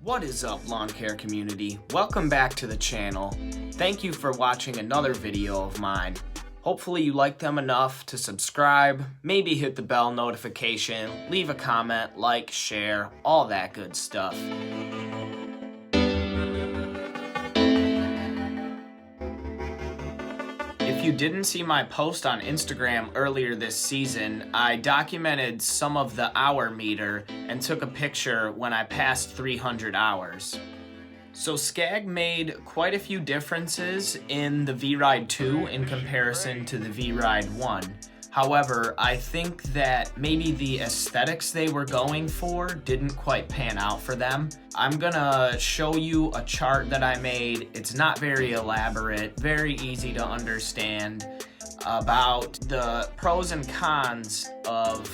What is up, lawn care community? Welcome back to the channel. Thank you for watching another video of mine. Hopefully you liked them enough to subscribe, maybe hit the bell notification, leave a comment, like, share, all that good stuff. If you didn't see my post on Instagram earlier this season, I documented some of the hour meter and took a picture when I passed 300 hours. So SCAG made quite a few differences in the V-Ride 2 in comparison to the V-Ride 1. However, I think that maybe the aesthetics they were going for didn't quite pan out for them. I'm gonna show you a chart that I made. It's not very elaborate, very easy to understand, about the pros and cons of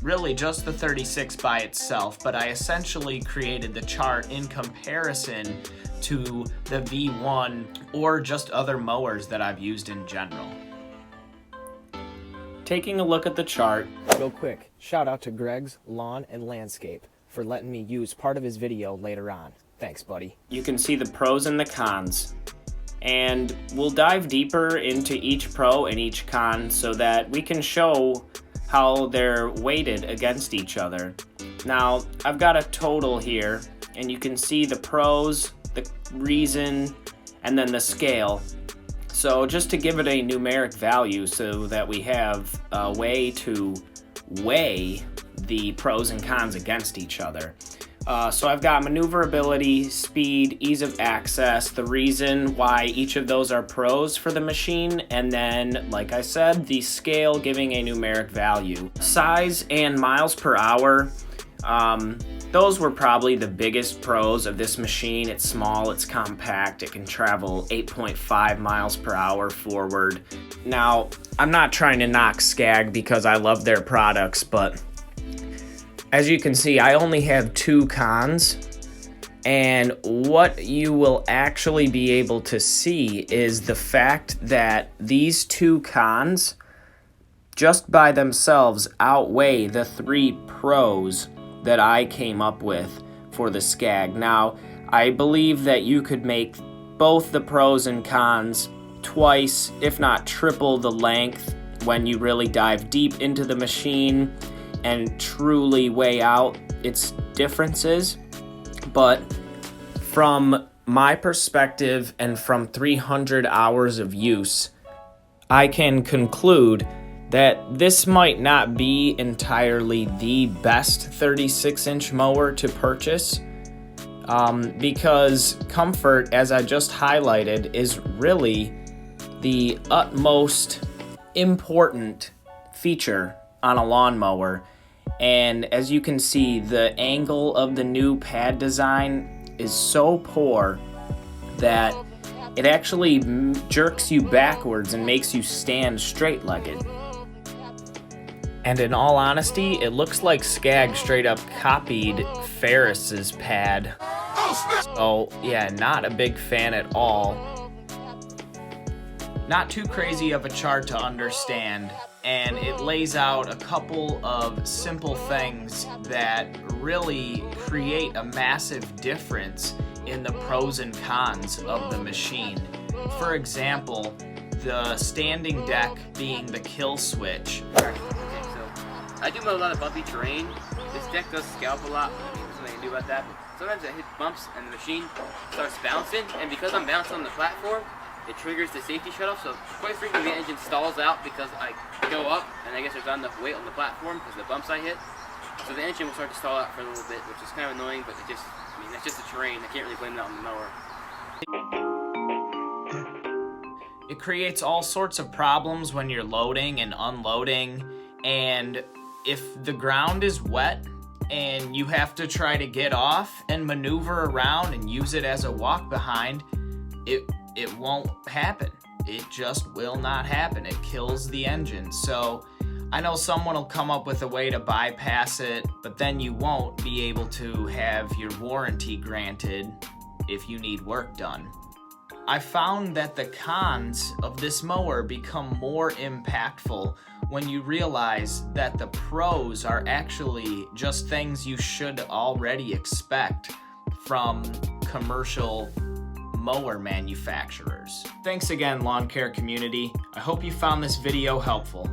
really just the 36 by itself, but I essentially created the chart in comparison to the V1 or just other mowers that I've used in general. Taking a look at the chart. Real quick, shout out to Greg's Lawn and Landscape for letting me use part of his video later on. Thanks, buddy. You can see the pros and the cons. And we'll dive deeper into each pro and each con so that we can show how they're weighted against each other. Now, I've got a total here, and you can see the pros, the reason, and then the scale. So just to give it a numeric value so that we have a way to weigh the pros and cons against each other. So I've got maneuverability, speed, ease of access, the reason why each of those are pros for the machine, and then, like I said, the scale giving a numeric value. Size and miles per hour, those were probably the biggest pros of this machine. It's small, it's compact, it can travel 8.5 miles per hour forward. Now, I'm not trying to knock SCAG because I love their products, but as you can see, I only have two cons, and what you will actually be able to see is the fact that these two cons, just by themselves, outweigh the three pros that I came up with for the SCAG. Now, I believe that you could make both the pros and cons twice, if not triple the length when you really dive deep into the machine and truly weigh out its differences. But from my perspective and from 300 hours of use, I can conclude that this might not be entirely the best 36-inch mower to purchase, because comfort, as I just highlighted, is really the utmost important feature on a lawnmower. And as you can see, the angle of the new pad design is so poor that it actually jerks you backwards and makes you stand straight-legged. And in all honesty, it looks like SCAG straight up copied Ferris's pad. So yeah, not a big fan at all. Not too crazy of a chart to understand, and it lays out a couple of simple things that really create a massive difference in the pros and cons of the machine. For example, the standing deck being the kill switch. I do mow a lot of bumpy terrain. This deck does scalp a lot. There's something I can do about that. Sometimes I hit bumps and the machine starts bouncing, and because I'm bouncing on the platform, it triggers the safety shutoff. So quite frequently the engine stalls out because I go up, and I guess there's not enough weight on the platform because of the bumps I hit. So the engine will start to stall out for a little bit, which is kind of annoying, but that's just the terrain. I can't really blame that on the mower. It creates all sorts of problems when you're loading and unloading, and if the ground is wet and you have to try to get off and maneuver around and use it as a walk behind, it won't happen. It just will not happen. It kills the engine. So I know someone will come up with a way to bypass it, but then you won't be able to have your warranty granted if you need work done. I found that the cons of this mower become more impactful when you realize that the pros are actually just things you should already expect from commercial mower manufacturers. Thanks again, lawn care community. I hope you found this video helpful.